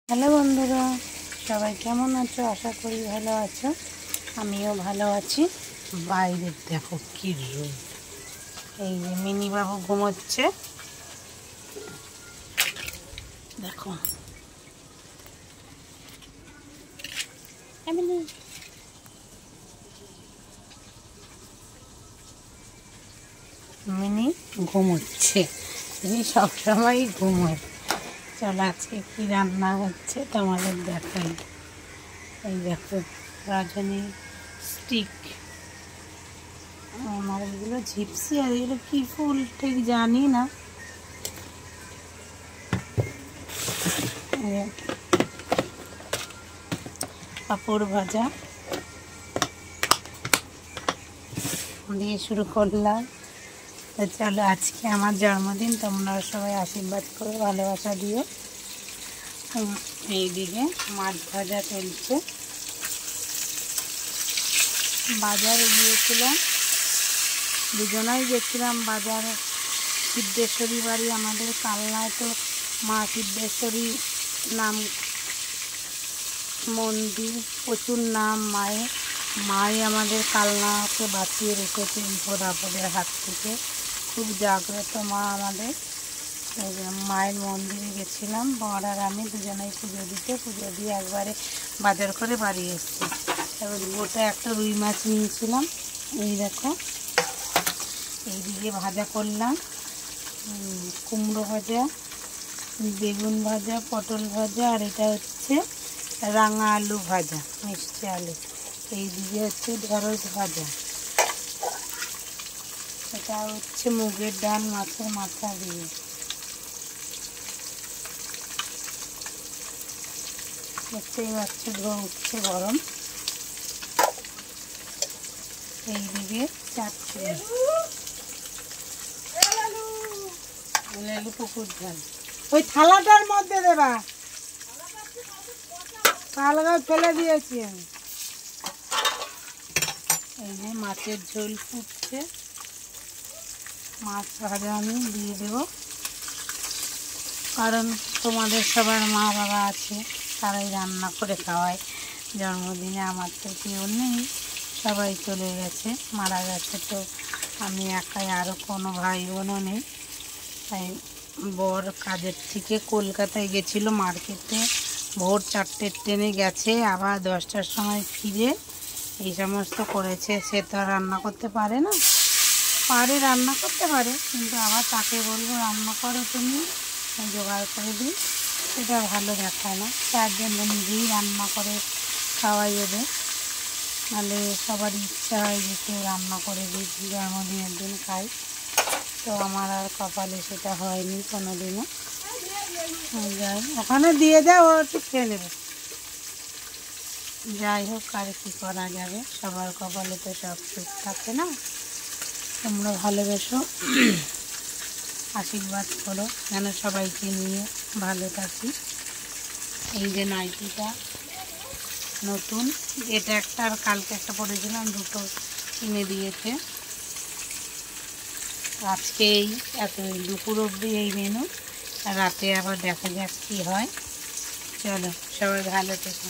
Hello বন্ধুরা, সবাই কেমন আছো? আশা করি ভালো আছো। আমিও ভালো আছি। বাইরে দেখো কি রোদ। এই যে মিনি বাবু ঘুমোচ্ছে, দেখো। মিনি ঘুমোচ্ছে, মিনি সবসময় ঘুমোয়। চলো আজকে কি রান্না হচ্ছে তোমাদের দেখাই। এই দেখো রজনী স্টিক, আমার এগুলো ঝিপসি, আর এগুলো কী ফুল ঠিক জানি না। পাঁপড় ভাজা দিয়ে শুরু করলাম। তো চলো, আজকে আমার জন্মদিন, তোমরা সবাই আশীর্বাদ করে ভালোবাসা দিও। এইদিকে মাছ ভাজা চলছে। বাজারে গিয়েছিলাম, দুজনাই গেছিলাম বাজারে। সিদ্ধেশ্বরী বাড়ি আমাদের কালনায়, তো মা সিদ্ধেশ্বরী নাম মন্দির, প্রচুর নাম মায়ের। মাই আমাদের কালনাকে বাঁচিয়ে রেখেছে বিপদ আপদের হাত থেকে। খুব জাগ্রত মা আমাদের। মায়ের মন্দিরে গেছিলাম, বর আর আমি দুজনেই পুজো দিতে। পুজো দিয়ে একবারে বাজার করে বাড়ি এসেছি। এবার গোটা একটা রুই মাছ নিয়েছিলাম। এই দেখো, এইদিকে ভাজা করলাম, কুমড়ো ভাজা, বেগুন ভাজা, পটল ভাজা, আর এটা হচ্ছে রাঙা আলু ভাজা, মিষ্টি আলু। এইদিকে হচ্ছে ঢেঁড়স ভাজা, এটা হচ্ছে মুগের ডাল মাছের মাথা দিয়ে। দেখতেই পাচ্ছ ধোঁয়া উঠছে গরম। এইদিকে চাটনি, আলু পুকুর ঝাল। ওই থালাটার মধ্যে দেবা, আলগা ফেলে দিয়েছি আমি। এই যে মাছের ঝোল ফুটছে, মাছ ভাজা আমি দিয়ে দেব, কারণ তোমাদের সবার মা বাবা আছে, তারাই রান্না করে খাওয়ায়। জন্মদিনে আমার তো কেউ নেই, সবাই চলে গেছে, মারা গেছে। তো আমি একাই, আরও কোনো ভাই বোনও নেই। তাই বর কাজের থেকে কলকাতায় গেছিলো মার্কেটে, ভোর 4টের ট্রেনে গেছে, আবার 10টার সময় ফিরে এই সমস্ত করেছে। সে তো আর রান্না করতে পারে না, পারে রান্না করতে পারে, কিন্তু আবার তাকে বলবো রান্না করো তুমি, জোগাড় করে দিই, সেটা ভালো দেখায় না। তার জন্য নিজেই রান্না করে খাওয়াই ওদের। নাহলে সবার ইচ্ছা হয় যে কেউ রান্না করে দিই, জন্মদিনের দিন খাই। তো আমার আর কপালে সেটা হয়নি কোনো দিনও। যাই, ওখানে দিয়ে দাও, ও একটু খেয়ে নেবে। যাই হোক, আর কী করা যাবে, সবার কপালে তো সব সুখ থাকে না। তোমরা ভালোবেসো, আশীর্বাদ করো যেন সবাইকে নিয়ে ভালো থাকি। এই যে নাইটিটা নতুন, এটা একটা আর কালকে একটা পরেছিলাম, দুটো কিনে দিয়েছে। আজকে এই এত দুপুর অবধি এই মেনু, রাতে আবার দেখা যাক কী হয়। চলো, সবাই ভালো থেকো।